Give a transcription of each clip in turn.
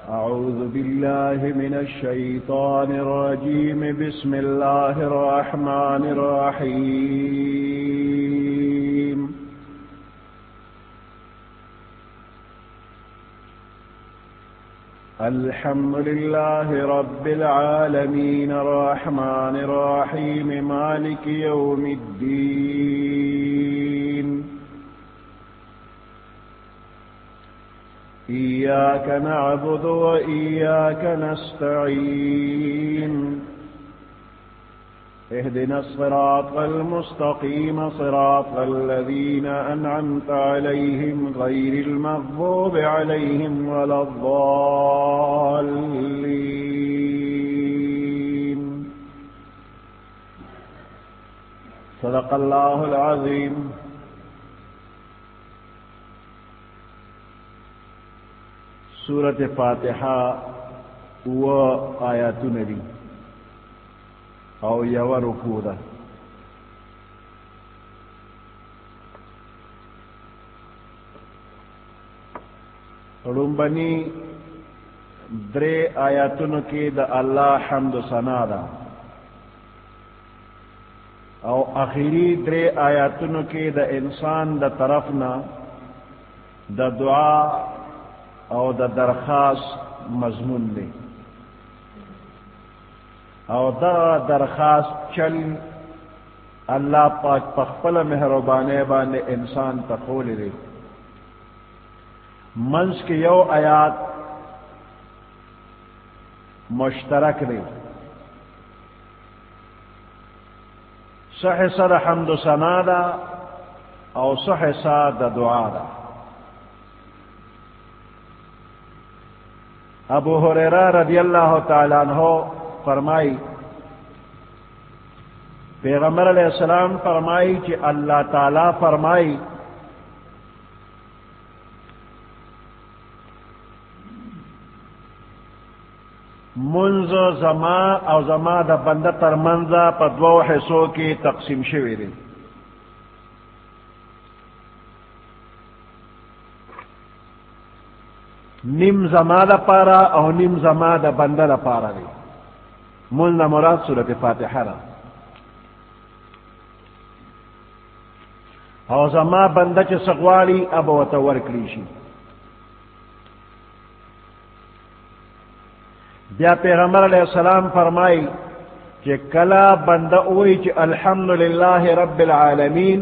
أعوذ بالله من الشيطان الرجيم بسم الله الرحمن الرحيم الحمد لله رب العالمين الرحمن الرحيم مالك يوم الدين إياك نعبد وإياك نستعين اهدنا الصراط المستقيم صراط الذين أنعمت عليهم غير المغضوب عليهم ولا الضالين صدق الله العظيم. سورة فاتحة و آيات نبي او یو رکوع ده. رنبنی درې آیاتونو کې د الله حمد و ثنا ده او اخیری درې آیاتونو کې د انسان د طرفنا د دعا او د درخواست مضمون دی او دا درخواست چل اللہ پاک پخپل مہربانے باندې انسان تقول دی. منز کی یو آیات مشترک دی صح سر حمد و ثنا دا او صح سا د دعا دا. ابو ہریرہ رضی اللہ تعالی عنہ فرمائی پیغمبر علیہ السلام فرمائی کہ اللہ تعالی فرمائی منز زما او زما دا بندہ تر منزا پا دو حصوں کی تقسیم شوی دی. نیم زما دا پارا او نیم زما دا بندہ دا پارا دی. من مراد سورة فاتحة را او زما بندہ چه سغوالی اب وتور کلیشی. بیا پیغمبر علیہ السلام فرمائی کہ کلا بندہ اوئی چه الحمدللہ رب العالمین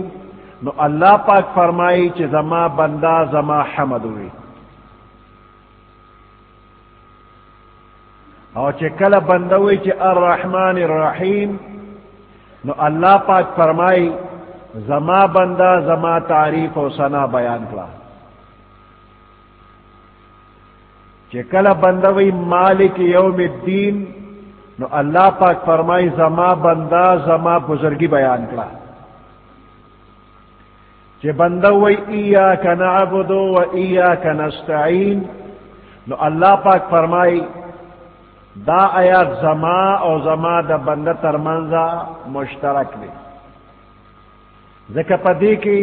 نو اللہ پاک فرمائی چه زما بندہ زما حمد ہوئی. او چې کله بندوي چې الرحمن الرحیم نو الله پاک فرمای زما بندا زما تعریف او ثنا بیان کړه. چې کله بندوي مالک یوم الدین نو الله پاک فرمای زما بندا زما بزرگی بیان کړه. چې بندوي ایاک نعبد و ایاک نستعین نو الله پاک فرمای دا آیات زما او زما دا بندہ ترمنزا مشترک دی. ذکر پدی کی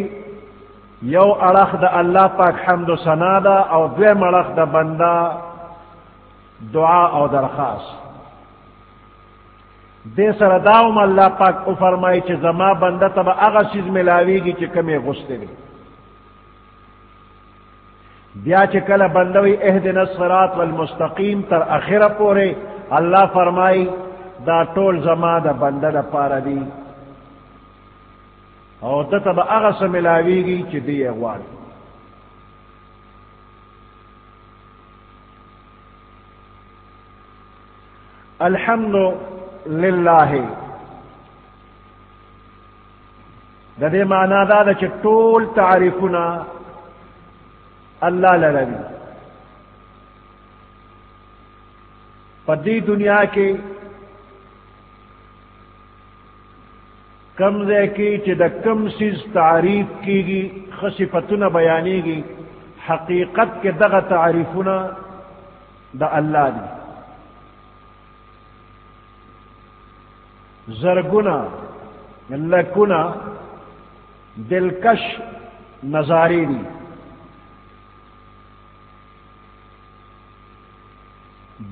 یو اڑخ دا اللہ پاک حمد و ثنا دا او دویم اڑخ دا بندہ دعا او درخواست. دے سر داوم اللہ پاک او فرمائی چھ زما بندہ تب اغا چیز ملاوی گی چھ کمی غستے دی. بیا چې کله بندوی اهدنا الصراط والمستقیم تر اخره پورے اللہ فرمائی دا ټول زما دا بنده دا پارا دی او دته به هغه څه ملاویږي چې دی یې غواړي. الحمد لله دا دې معنا دا ده چې ټول تعریفونه اللہ لربی. پدی دنیا کے کم دے کی چہ دا کم سیز تعریف کی گی خصفتنا بیانی گی حقیقت کے دغا تعریفنا دا اللہ دی. زرگنا لکنا دلکش نظاری دی.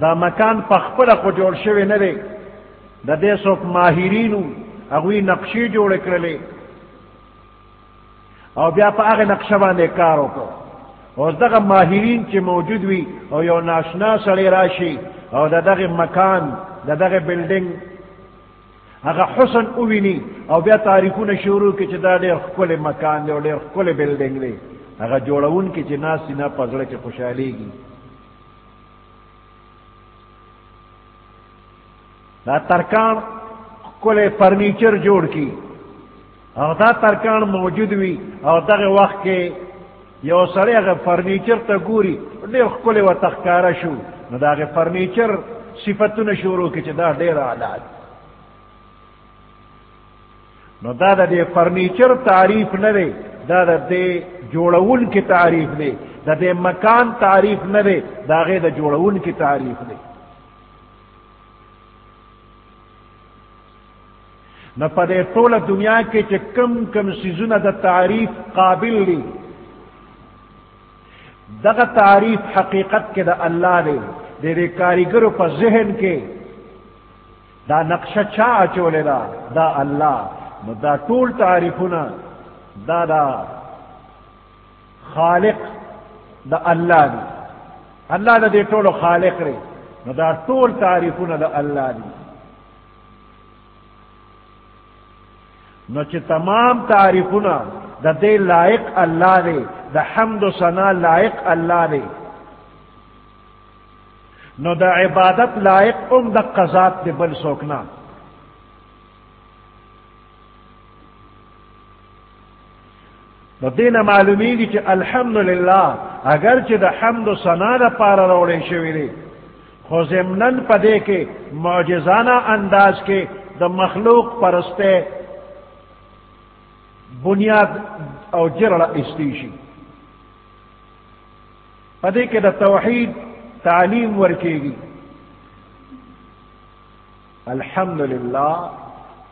دا مکان پخپل خو جوړ شوی نه دی د دې څوک ماهرینو هغوی نقشې جوړې کړلې او بیا په هغه نقشه باندې کار وکړو. اوس دغه ماهرین چې موجود وي او یو ناشنا سړی راشي او د دغه مکان د دغه بلډینګ هغه حسن وویني او بیا تعریفونه شروع کړي چې دا ډېر ښکلی مکان دی او ډېر ښکلی بلډینګ دی، هغه جوړونکي چې ناستي نه په زړه کې خوشحالېږي. دا ترکان کل فرنیچر جوڑ کی او دا ترکان موجود وی او دغه وقت کې یو سړی هغه فرنیچر ته ګوري ډېر ښکلی ورته ښکاره شو نو د هغې فرنیچر صفتونه شروع کړي چې دا ډېر اعلی دی. نو دا د دې فرنیچر تعریف نه دی، دا د دې جوړونکي تعریف دی، د دې مکان تعریف نه دی، د هغې د جوړونکي تعریف دی. نہ پدے ټول دنیا کې چې کم کم سیزونه د تعریف قابل دي دغه تعریف حقیقت کې د الله دی. د دې کاریګرو په ذهن کې دا نقشه چا اچولې ده؟ دا الله. نو دا ټول تعریفونه دا خالق د الله دی، الله د دې ټولو خالق دی. نو دا ټول تعریفونه د الله دی. نو چې تمام تعریفونه د دې لائق الله دی، د حمد و ثنا لائق الله دی، نو د عبادت لائق د قضات دی بل څوک نه. نو دینه معلومیږي چې الحمدلله اگر چې د حمد و ثنا لپاره راوړی شوی دی خو ضمناً په دې کې معجزانه انداز کې د مخلوق پرسته بنیاد او جرړه استیشي. پدې کې د توحید تعلیم ورکېږي. الحمدلله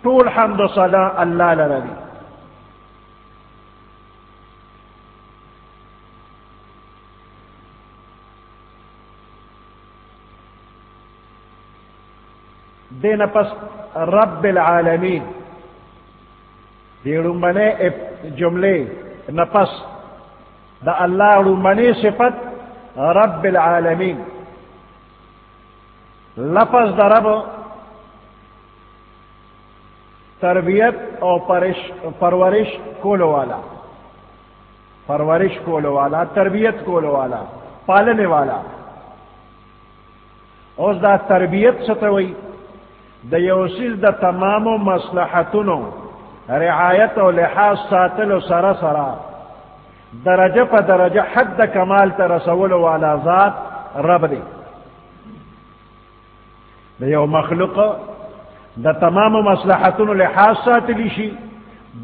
ټول حمد و ثنا الله لري. دینا پس رب العالمین دی رمبنے جملے نفس دا اللہ رمبنے صفت رب العالمین. لفظ دا رب تربیت اور پرورش کولو والا، پرورش کولو والا، تربیت کولو والا، پالنے والا. اور دا تربیت ستوئی دا یوسیز دا تمام مصلحتونو رعایت و لحاظ ساتل و سرا سرا درجہ پا درجہ حد کمال تا رسول والا ذات رب دی. دا یو مخلوق دا تمام مصلحتونو لحاظ ساتلی شی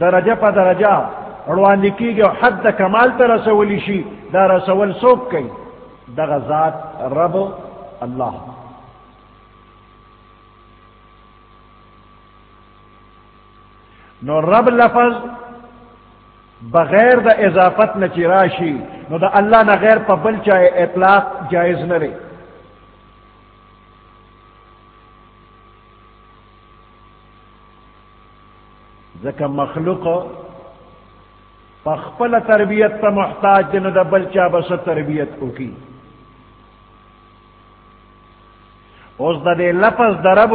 درجہ پا درجہ اڑوانی کی گو حد کمال تا رسولی شی دا رسول سوک کئی دا ذات رب اللہ. نو رب لفظ بغیر دا اضافت نہ چراشی نو دا اللہ نہ غیر پا بل چاہے اطلاق جائز نہ رے. ذکا مخلوق پخپل تربیت تا محتاج دے نو دا بل چاہ بس تربیت کو کی. اس دا دے لفظ دا رب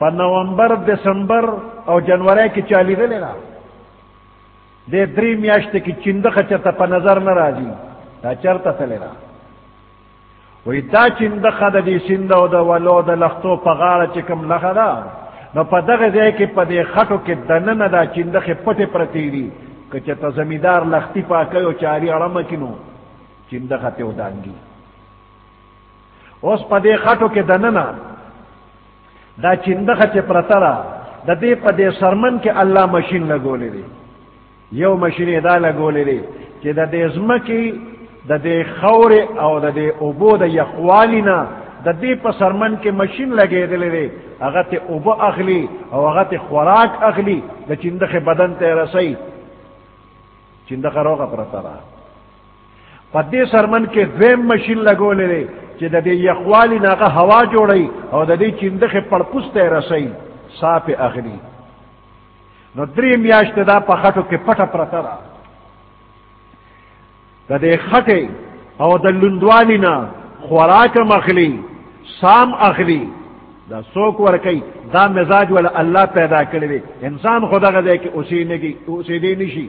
په نومبر دسمبر او جنوري کې چالي دي نه د درې میاشتې کې چندخه چته په نظر نه راځي دا چرته تلرا وې دا چندخه د دې سیند او د ولو د لختو په غاړه چې کوم لخه ده نو په دغه ځای کې په دې خټو کې دننه دا چندخه پټه پرتی دي که چته زمیدار لختی پاکي او چاري اړه مکینو چندخه ته ودانګي اوس په دې خټو کې دننه دا چندخه چې پرتره د دې په دې سرمن کې الله ماشين لګولې دي یو ماشين دا لګولې دي چې د دې زمکي د دې خور او د دې اوبو د یخوالینا د دې په سرمن کې ماشين لګېدلې دي هغه ته اوبو اخلي او هغه ته خوراک اخلي د چندخه بدن ته رسي چندخه روغه پرتره په دې سرمن کې دویم ماشين لګولې دي چې د دې یخوالی ناغه هوا جوړي او د دې چندخه پړپوسته رسي صاف اخلي نو درې میاشتې دا په خټو کې پټه پرته ده د دې خټې او د لوندوالي نه خوراک مخلي سام اخلي دا څوک ورکي دا مزاج ولا الله پیدا کړی دی انسان خدا غځي کې اوسېدې نشي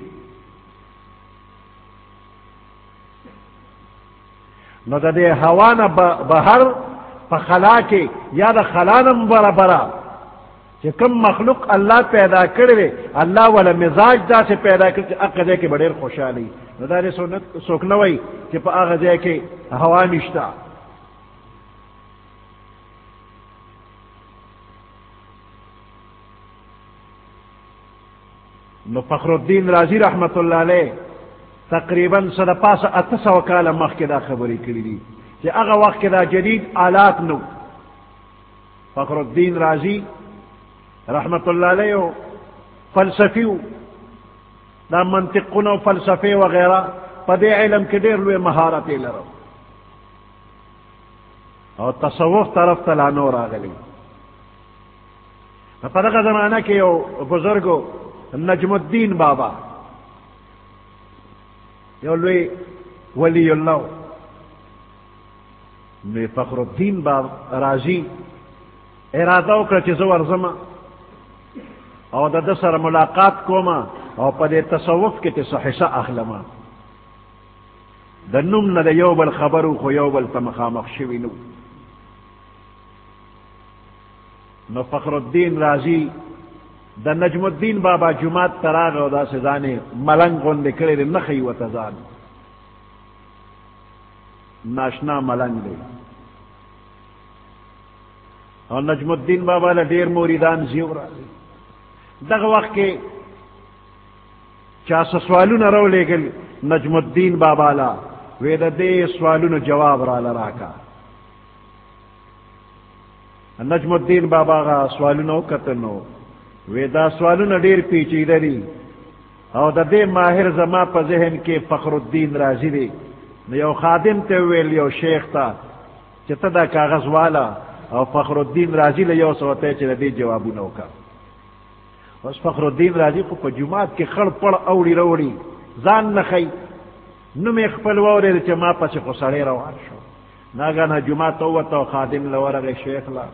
نو د دې هوا نه بهر په خلا کې یا د خلا نه برابره چې کوم مخلوق الله پیدا کړی الله ولا مزاج داسې پیدا کړی چې هغه ځای کې ډېر خوشحالي نو دا دې څوک نه وایي چې په هغه ځای کې هوا نشته نو فخر الدین رازی رحمت الله علیه تقریبا صد پاسه 800 کاله مخکې دا خبرې کړې دي چې هغه وخت کې دا جدید آلات نو فخر الدین رازی رحمت الله علیه فلسفي دا منطقونه فلسفه وغیرہ په دې علم کې ډېر لوی مهارت یې لرو او تصوف طرف ته لا نور راغلی په دغه زمانہ کې یو بزرګو نجم الدین بابا یو لوی ولی الله نو فخر الدین بابا رازی اراده وکړه چې زه ورځم او د سره ملاقات کوم او په دې تصوف کې ته صحیحه اخلم د نوم نه د یو بل خبرو خو یو بل ته مخامخ شوي نو فخر الدین رازی د نجم الدین بابا جماعت تراغ او دا سزانه ملنګ غونډې کړې نه خي وته ځان ناشنا ملنګ دی او نجم الدین بابا له ډیر مریدان زیور راځي دغه وخت کې چا سوالونه راولېږل نجم الدین بابا لا وې د دې سوالونو جواب را لراکا نجم الدین بابا غا سوالونه وکتنو وې دا سوالونه ډیر پیچیده دي او د دې ماهر زما په ذهن کې فخر الدین رازی دی یو خادم ته ویل یو شیخ ته چې ته دا کاغذ والا او فخر الدین رازی له یو څه ته چې د دې جوابونه وکړه اوس فخر الدین رازی په جمعات کې خړ پړ اوړي وروړي ځان نه خي نو مې خپل ووري چې ما پسې خو سړی روان شو ناګانه جمعه ته وته خادم لورغه شیخ لا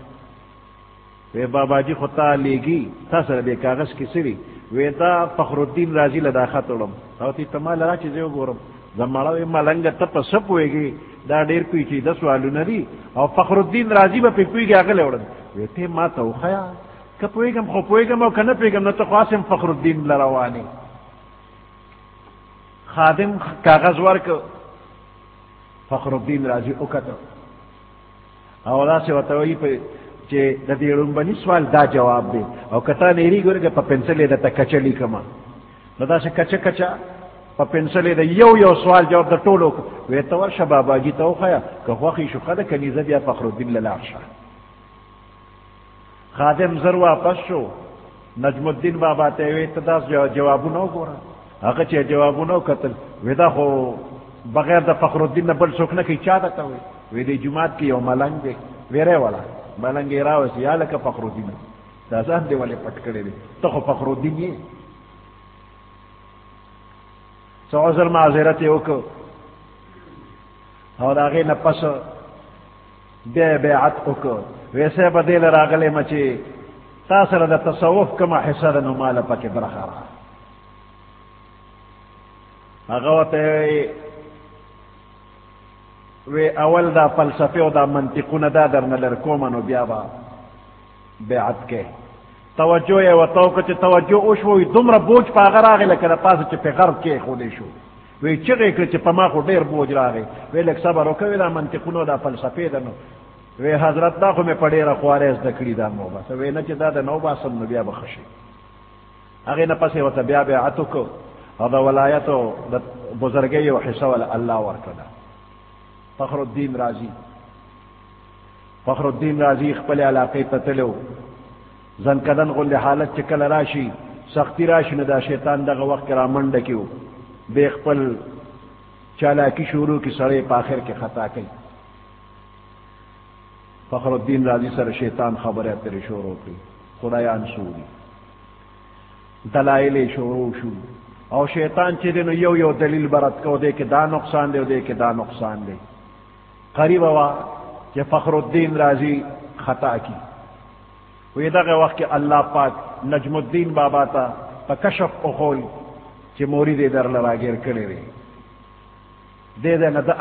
وی بابا جی خطا لیگی تا سره دې کاغذ کې سری وی دا فخر الدین رازی له داخلم او تی تمال را چې زه وګورم زمړه ملنګ ته په سپويږي دا ډیر پیچي د سوالونه دي او فخر الدین رازی به پیږي هغه لوړل وی ته ما ته وخیا کپويګم خو پويګم او کنه پیګم نو ته قاسم فخر الدین لروانی خادم کاغذ ورک فخر الدین رازی وکړه او دا څه وته وی په چې د دې لومبني سوال دا جواب دی او کته نېری ګورګه په پنسل د تکچلی کما نو دا څه کچا کچا په پنسل د یو سوال جواب د ټولو وې ته ورشه بابا جی ته وخیا که خوخي شو خده کني زبیا فخر الدین للعرشه خادم زر واپس شو نجم الدین بابا ته وې ته دا جوابونه وګوره هغه چې جوابونه وکتل وې دا خو بغیر د فخر الدین بل څوک نه کی چا ته وې د جمعات کې یو ملنګ دی ویره والا ملنګ راوسی یا لکه فخر الدین دا ځان دی ولې پټ کړی دی ته خو فخر الدین یې څو ځل معذرت وکړو او دا غي نه پس به بیعت وکړو ویسه بدل راغله مچې تا سره د تصوف کما حصہ د نو مال پکې برخه را هغه ته وی اول دا فلسفه او دا منطقونه دا درنه لرکوم نو بیا با بیعت کې توجه یې وتاو چې توجه او شوې دومره بوج پاغه راغی لکه د پاسه چې په غرب کې خولې شو وی چې کړ چې په ما خو ډیر بوج راغی وی لکه صبر وکوي دا منطقونه دا فلسفه ده نو وی حضرت دا خو مې پډېره خوارې زده کړي دا نو بس وی نه چې دا د نو باسم نو بیا بخشي هغه نه پسې وته بیا بیعت وکړو او دا ولایت او د بزرګي او حصہ ول الله ورکړه فخر الدین رازی خپل علاقې ته تلو ځنکدن غل حالت چې کله راشي سختی راشي نه دا شیطان دغه وخت را منډه کیو به خپل چالاکی شروع کی سره په اخر کې خطا کوي فخر الدین رازی سره شیطان خبره اترې شروع کړي خدایان سوري دلایل شروع شو او شیطان چې دنو یو دلیل برت کو دے کہ دا نقصان دے دے کہ دا نقصان دے قریب وا کہ فخر الدین رازی خطا کی وی دغه وخت الله پاک نجم الدین بابا تا په کشف اخول چې مورید در لراګر کړي وي دې نه د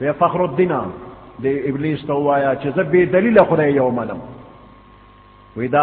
وی فخر الدین د ابلیس ته وایا چې زه به دلیل خدای یو منم وی دا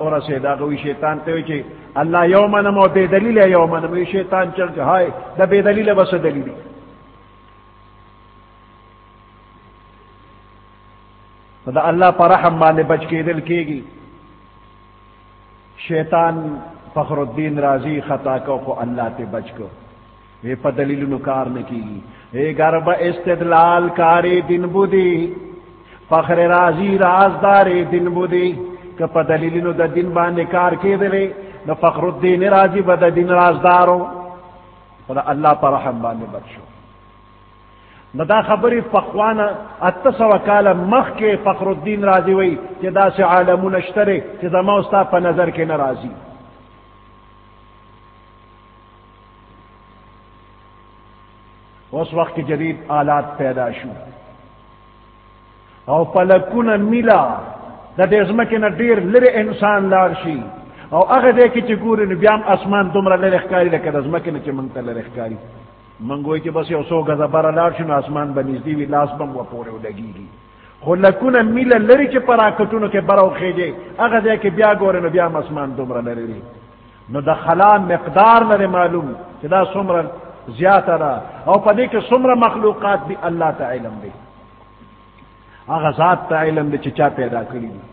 اورسه دا کوي شیطان ته وی چې الله یوم نمو بے دلیل یوم نمو شیطان چل کہ ہائے دا بے دلیل بس دلیل دا اللہ پر رحم مانے بچ کے دل کی گی شیطان فخر الدین رازی خطا کو اللہ تے بچ کو یہ پا دلیل نکار نکی گی اے گرب استدلال کاری دن بودی فخر رازی رازدار دن بودی کہ پا دلیل نو دا دن بانے کار کے دلے نو فخر الدین رازی بدا دین رازدارو خدا اللہ پر رحم بانے بچو نو دا خبری فخوانا اتسو کال مخ کے فخر الدین رازی وی کہ دا سے عالمون اشترے کہ دا موستا پا نظر کے نرازی اس وقت جدید آلات پیدا شو او پلکون ملا دا دیزمکی نا دیر لر انسان لارشی او هغه دې کې چې ګورې نو بیا هم اسمان دومره لرې ښکاري لکه د ځمکې نه چې موږ ته لرې ښکاري موږ وایو چې بس یو څو ګزه بره لاړ شي نو اسمان به نږدې وي لاس به هم ورپورې ولګېږي خو لکونه میله لرې چې په راکټونو کې بره وخېږي هغه ځای کې بیا ګورې نو بیا هم اسمان دومره لرې وي نو د خلا مقدار لرې معلوم چې دا څومره زیاته ده او په دې کې څومره مخلوقات دي الله ته علم دی هغه ذات ته علم دی چې چا پیدا کړي دي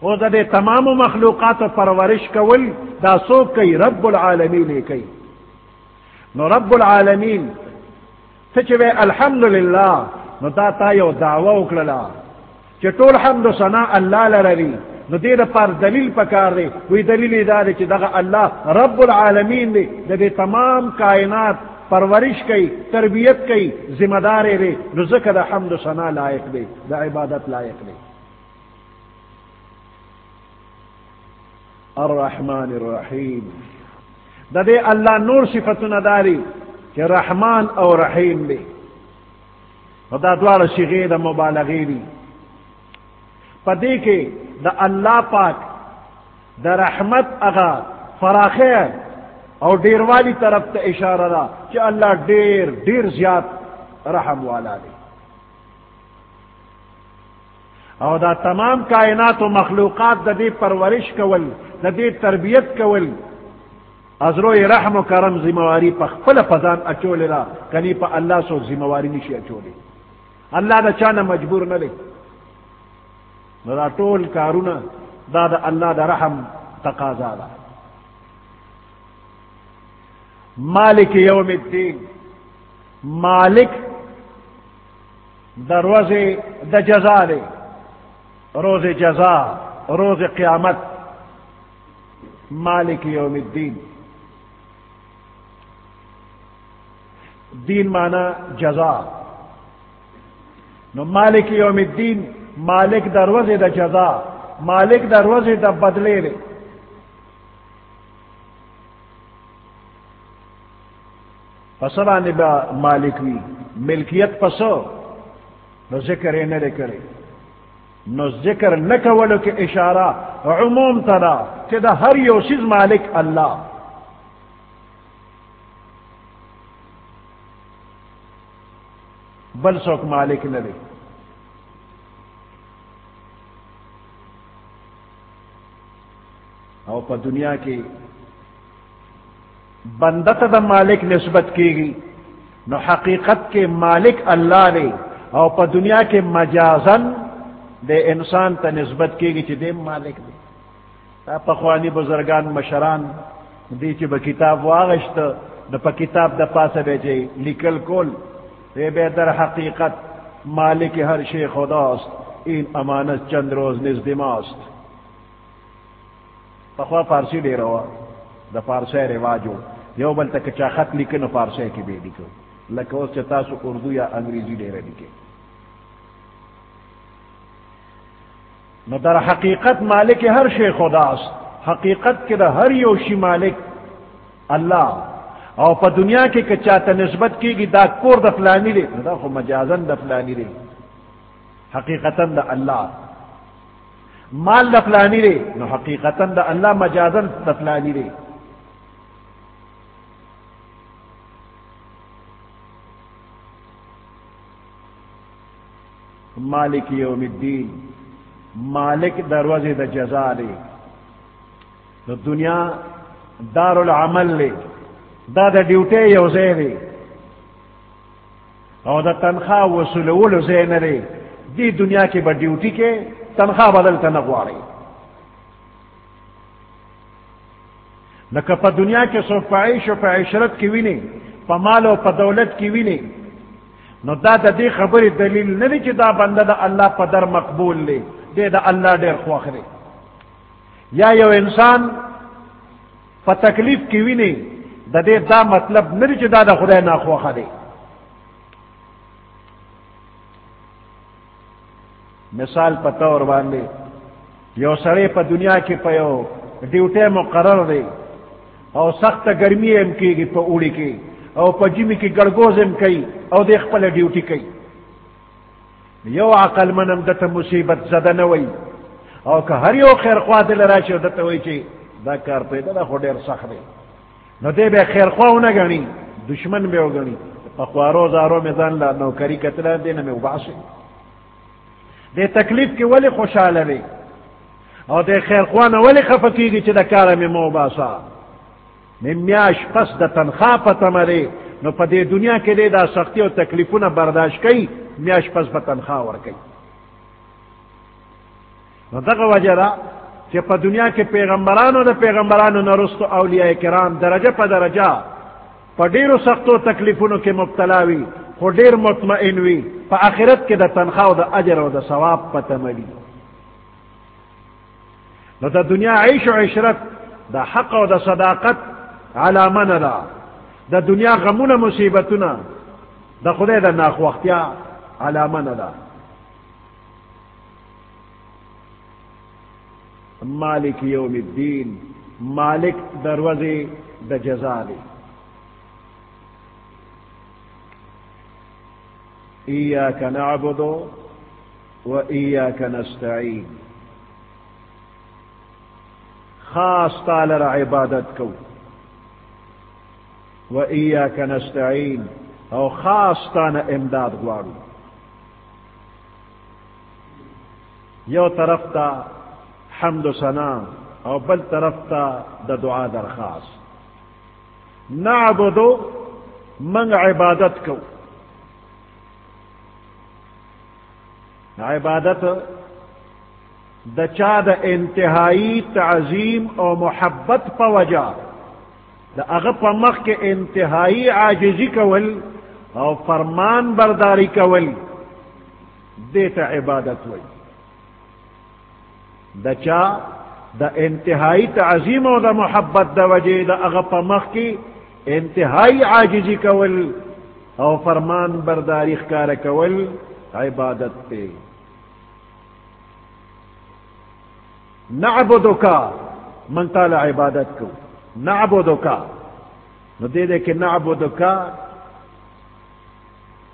او دا دے تمام مخلوقات پرورش کول دا سوک کئی رب العالمین کئی نو رب العالمین تچوے الحمدللہ نو دا تا یو دعوی اکللا چی طول حمد و ثنا اللہ لرری نو دیر پر دلیل پکار دے وی دلیل دا دے چی دا اللہ رب العالمین دے دا دے تمام کائنات پرورش کئی تربیت کئی ذمہ دارے دے نو ذکر دا حمد و ثنا لائق دے دا عبادت لائق دے الرحمن الرحیم دا دے اللہ نور صفتنا داری کہ رحمان او رحیم دے دا دوار صیغے دا مبالغے دی پدے کے دا اللہ پاک دا رحمت اغا فراخے او دیر والی طرف تا اشارہ دا کہ اللہ دیر زیاد رحم والا دے او دا تمام کائنات و مخلوقات دا دے پرورش کول دا دے تربیت کول ازروی رحم و کرم ذمواری پا خپل فضان اچولی را کنی پا اللہ سو ذمواری نشی اچولی اللہ دا چانا مجبور نلے دا طول کارونا دا اللہ دا رحم تقاضا دا مالک یوم الدین مالک دروز دا جزا لے روز جزا روز قیامت مالک یوم الدین دین مانا جزا نو مالک یوم الدین مالک دروز دا جزا مالک دروز دا بدلے لے پسرا نبا مالک وی ملکیت پسو نو ذکر یې نه دی کړی. نو ذکر نه کولو کې اشاره عموم ته ده چې د هر یو څیز مالک الله. بل څوک مالک نه دی. او په دنیا کې بنده ته د مالک نسبت کیږي نو حقیقت کې مالک الله دی، او په دنیا کې مجازن د انسان ته نسبت کیږي چې دی مالک دی. دا پخوانی بزرگان مشران دی چې به کتاب واغشت د په کتاب د پاسه به چې لیکل کول به در حقیقت مالک هر شی خداست، این امانت چند روز نزد ماست. پخوا فارسی ډیره وه، د فارسی رواجو یو بل ته که چا خط لیکه نو فارسی کې به یې لیکو، لکه اوس چې تاسو اردو یا انګریزي ډیره لیکئ. نو در حقیقت مالک هر شی خداست، حقیقت کې د هر یو شی مالک الله. او په دنیا کې که چاته نسبت کیږي دا کور د فلانی دی، دا خو مجازن د فلانی دی، حقیقتا د الله. مال د فلانی دی نو حقیقتا د الله، مجازن د فلانی دی. مالک یوم الدین، مالک دروازه د جزا دی. د دنیا دار العمل دی، دا د ډیوټي یو ځای دی او د تنخواه وصولولو ځای نه دی. دی دنیا کې به ډیوټي کې تنخواه بدلته نه غواړي. لکه په دنیا کې څوک په عیش او په عشرت کې ویني، په مال او په دولت کې ویني، نو دا د دې خبرې دلیل نه دی چې دا بنده د الله په در مقبول دی، دی د الله ډېر خوښ دی. یا یو انسان په تکلیف کې ویني، د دې دا مطلب نه دی چې دا د خدای ناخوښه دی. مثال په طور باندې یو سړی په دنیا کې په یو ډیوټي مقرر دی او سخته ګرمي هم کېږي په اوړي کې، او په ژمي کې ګړګوز هم کوي او د خپله ډیوټي کوي. یو عقلمن هم دته مصیبت زده نه وي، او که هر یو خیرخوا دله راشي او دته وایي چې دا کار پیدا دا خو ډېر سخت دی، نو دی به خیرخوا ونه ګڼي، دشمن به وګڼي. په خوارو زارو مې ځان له نوکري کتله، دی نه مې وباسي. د تکلیف کې ولې خوشحاله دی او د خیرخوا نه ولې خفه کېږي چې د کاره مې مه وباسه؟ میاش پس د تنخواه په تمه دی، نو په دې دنیا کې دی دا سختی او تکلیفونه برداشت کوي، میاش پس به تنخواه ورکوي. نو دغه وجه ده چې په دنیا کې پیغمبرانو د پیغمبرانو نه وروسته اولیاء کرام درجه په درجه په ډېرو سختو تکلیفونو کې مبتلا وي، خو ډېر مطمئن وي، په آخرت کې د تنخواه او د اجر او د ثواب په تمه وي. نو د دنیا عیش او عشرت د حق او د صداقت علامه نه ده. د دنیا غمونه مصیبتونه د خدای د ناخوښتیا علامه نه ده. مالک یوم الدین، مالک دروازه د جزا دی. ایاک نعبد و ایاک نستعین، خاص تعالی را عبادت کو، و ایاک نستعین، او خاص تانا امداد غواړو. یو طرف تا حمد و ثنا او بل طرف تا د دعا درخواست. نعبدو من عبادت کو، عبادت د چا د انتهایی تعظیم او محبت په وجه د هغه په مخ کې انتهایی عاجزی کول او فرمان برداری کول دیتا عبادت وی. د چا د انتهایی تعظیم او د محبت د وجه د هغه په مخ کې انتهایی عاجزی کول او فرمان برداری ښکاره کول عبادت ته. نعبدک، من تعالی عبادت کو، نعبدک، نو دې کې نعبدک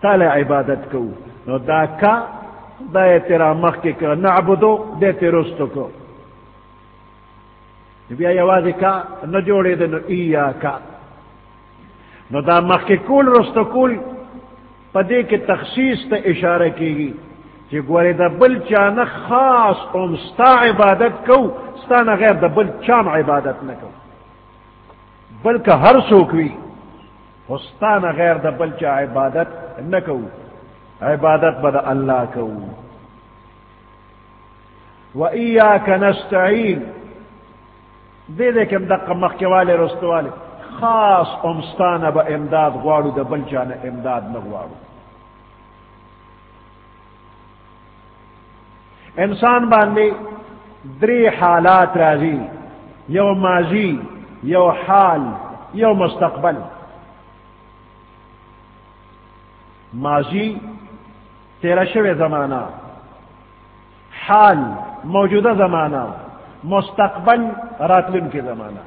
تعالی عبادت کو، نو دا کا دا تیرا مخ کے کر نعبدو دے تیرستو کو بیا یوازی کا نہ جوڑے دے نو ایاکا نو دا مخ کے کول رستو کول پدے کے تخصیص تا اشارہ کی گی کہ گورے دا بل چانا خاص ام ستا عبادت کو ستانا غیر دا بل چام عبادت نہ کو بلکہ ہر سوکوی ستانا غیر دا بل چا عبادت نہ کو عبادت بدا اللہ کو وَإِيَّاكَ نَسْتَعِينَ دے دے کہ دقا مخی والے رستو والے خاص امستانہ با امداد غوارو دا بل چانا امداد نہ غوارو انسان باندے دری حالات رازی یو ماضی یو حال یو مستقبل ماضی تیرا شوی زمانہ حال موجودہ زمانہ مستقبل راتلن کے زمانہ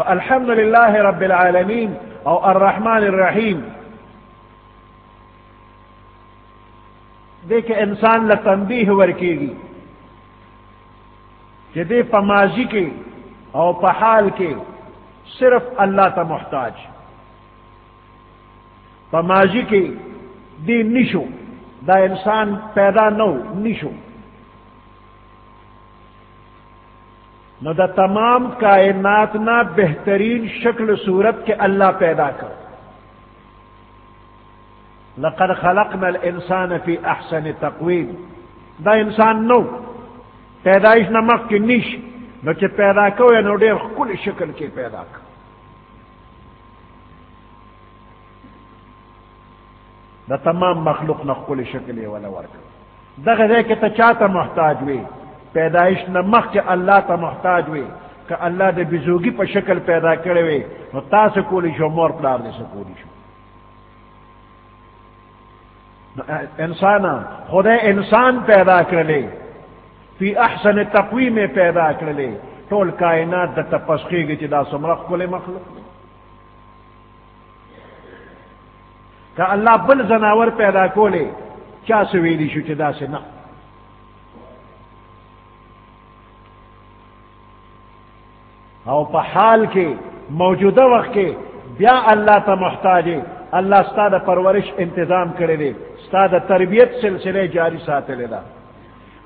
الحمدللہ رب العالمین او الرحمن الرحیم دیکھ انسان لتنبیہ ورکی گی کہ دے پا ماضی کے او پا حال کے صرف اللہ تا محتاج پا ماضی کے دی نشو دا انسان پیدا نو نشو نو دا تمام کائنات نا بہترین شکل صورت کے اللہ پیدا کر لقد خلقنا الانسان فی احسن تقویم دا انسان نو پیدائش نمک کی نیش نو چے پیدا کو یا نو دیر کل شکل کے پیدا کر دا تمام مخلوق نہ کل شکل والا ورک دا غزے کے تا چاہتا محتاج ہوئی پیدائش نمک کے اللہ تا محتاج ہوئی کہ اللہ دے بزوگی پا شکل پیدا کرے ہوئے نو تا سے کولی شو مور پلار دے سے کولی شو انسان خدا انسان پیدا کر لے فی احسن تقویم میں پیدا کر لے طول کائنات دا تپسخی گی چی دا سمرخ کل مخلوق کہ اللہ بل زناور پیدا کولے چا سویلی شو چی دا سے نا او پا حال کے موجودہ وقت کے بیا اللہ تا محتاجے اللہ ستاد پرورش انتظام کرے دے ستاد تربیت سلسلے جاری ساتھ لے دا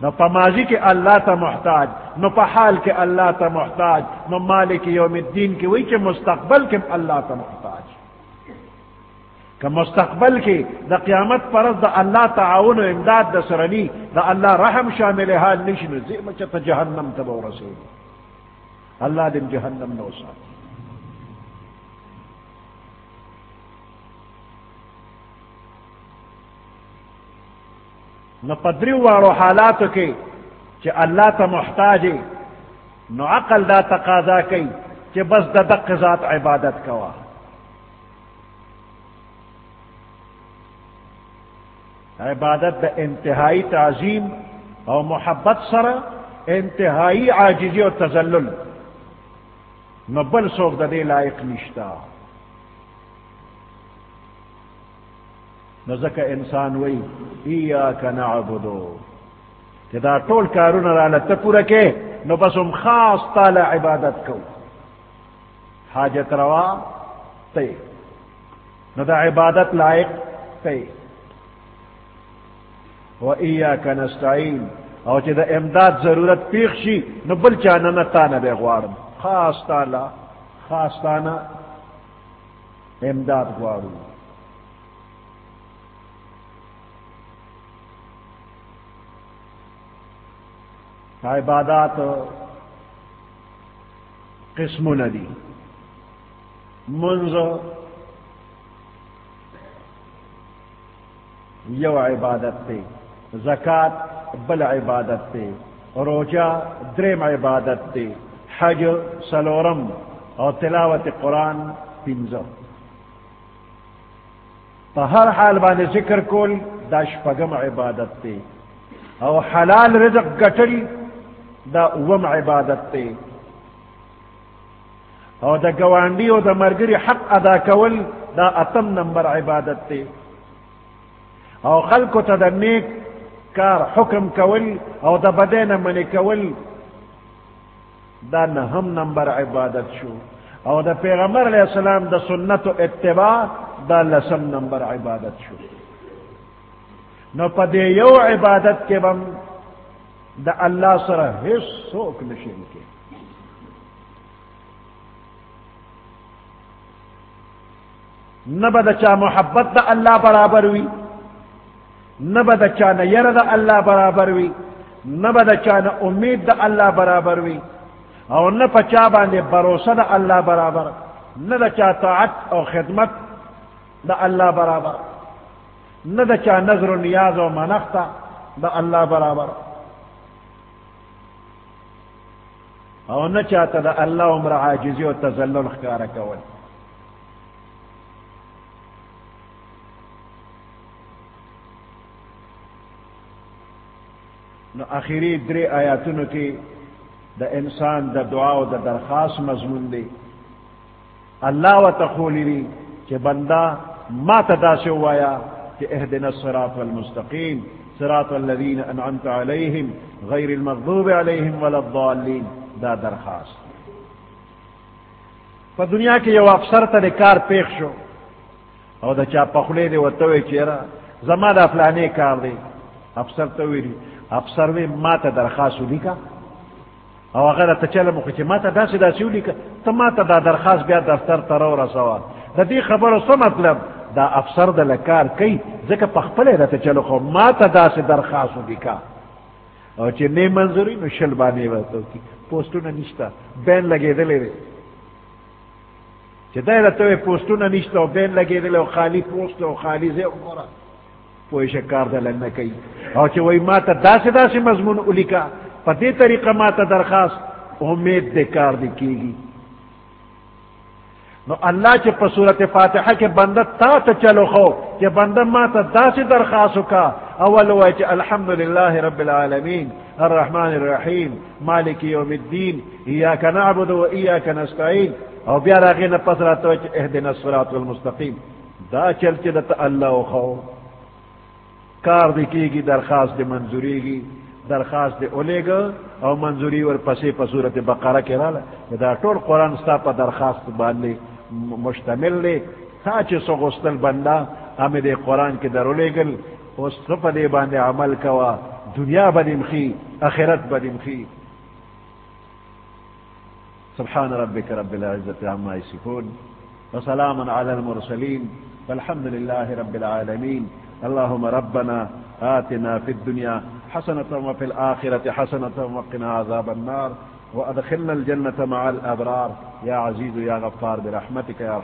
نو پا ماضی کے اللہ تا محتاج نو پا حال کے اللہ تا محتاج نو مالک یوم الدین کی وہی کہ مستقبل کے اللہ تا محتاج کہ مستقبل کے دا قیامت پرز دا اللہ تعاون و امداد دا سرنی دا اللہ رحم شامل حال نشن زیم چتا جہنم تبو رسول اللہ دن جہنم نو ساتھ نو پدریو وارو حالاتو کے چے اللہ تا محتاجے نو عقل دا تقاضا کئی چے بس دا دق ذات عبادت کوا عبادت دا انتہائی تعظیم او محبت سر انتہائی عاجزی و تذلل نو بل سوک دا دے لائق نشتا نزکا انسان وی ایاک نعبدو کہ دا طول کارون رالتا پورا کے نو بس ام خاص تالا عبادت کو حاجت روا تے نو دا عبادت لائق تے و ایاک نستعین او چی دا امداد ضرورت پیخشی نو بل چانا نتانا بے غوارم خاص تانا امداد غوارم عبادات قسم ندی منذ یو عبادت تے زکاة بل عبادت تے روجہ درم عبادت تے حج سلورم اور تلاوت قرآن پنزو تو ہر حال بانے ذکر کول داش پگم عبادت تے او حلال رزق گٹل دا اوم عبادت تے او دا گوانڈی او دا مرگری حق ادا کول دا اتم نمبر عبادت تے او خلق ته د نیک کار حکم کول او د بدین منی کول دا نهم نمبر عبادت شو او د پیغمبر علیہ السلام د سنت و اتباع دا لسم نمبر عبادت شو نو پا دے یو عبادت کے بم دا اللہ سره هیڅ څوک نشي کې نہ بد چا محبت دا اللہ برابر وی نہ بد چا نہ یر دا اللہ برابر وی نہ بد چا نہ امید دا اللہ برابر وی اور نہ پچا باندے بھروسہ دا اللہ برابر نہ دا چا طاعت اور خدمت دا اللہ برابر نہ دا چا نظر و نیاز و منختا دا اللہ برابر اور نہ چاہتا دا اللہ عمر عاجزی و تذلل خکارا کول نو آخری درې آیاتونو کې د انسان د دعا او د درخواست مضمون دی الله وتقولی دی چې بندا ما تداسه وایا چې اهدنا الصراط المستقيم صراط الذين انعمت عليهم غير المغضوب عليهم ولا الضالين دا درخواست په دنیا کې یو افسر ته کار پیښ شو او د چا په خله دی وته وی چیرې زما د فلانه کار دی افسر ته ویلی افسر وی ما ته درخواست ولیکا او هغه ته چلم خو چې ما ته داسې ولیکا ته ما ته دا درخواست بیا دفتر ته ورسوه د دې خبرو څه مطلب دا افسر د لکار کوي ځکه په خپل راته چلو خو ما ته داسې درخواست ولیکا او چې نه منظوري نو شل باندې ورته کی پوسټونه نشته بین لګېدلې دی چې دا راته پوسټونه نشته او بین لګېدلې او خالی پوسټ او خالی ځای وګوره پوه شکار دل نه کوي او چې وای ما ته داسې مضمون ولیکا په دې طریقه ما ته درخواست امید دې کار دې کیږي نو الله چې په سورۃ فاتحه کې بنده تا ته چلو خو چې بنده ما ته داسې درخواست وکا اول وای چې الحمدلله رب العالمین الرحمن الرحیم مالک یوم الدین ایاک نعبد و ایاک نستعین او بیا راغی نه پس راته چې اهدنا الصراط المستقیم دا چل چې د الله خو کار دی کیږي درخواست دی منظوریږي درخواست دی اولیگا او منظوری ور پسې په سورۃ بقره کې رااله دا ټول قرآن ستا په درخواست باندې مشتمل دی تا چې څه غوښتل بنده هغه دې قرآن کې درولېږل اوس ته په دې باندې عمل کوه دنیا به دې مخي آخرت به دې مخي سبحان ربك رب العزة عما يصفون وسلام على المرسلين والحمد لله رب العالمين اللهم ربنا آتنا في الدنيا حسنة وفي الآخرة حسنة وقنا عذاب النار وأدخلنا الجنة مع الأبرار يا عزيز يا غفار برحمتك يا رحمة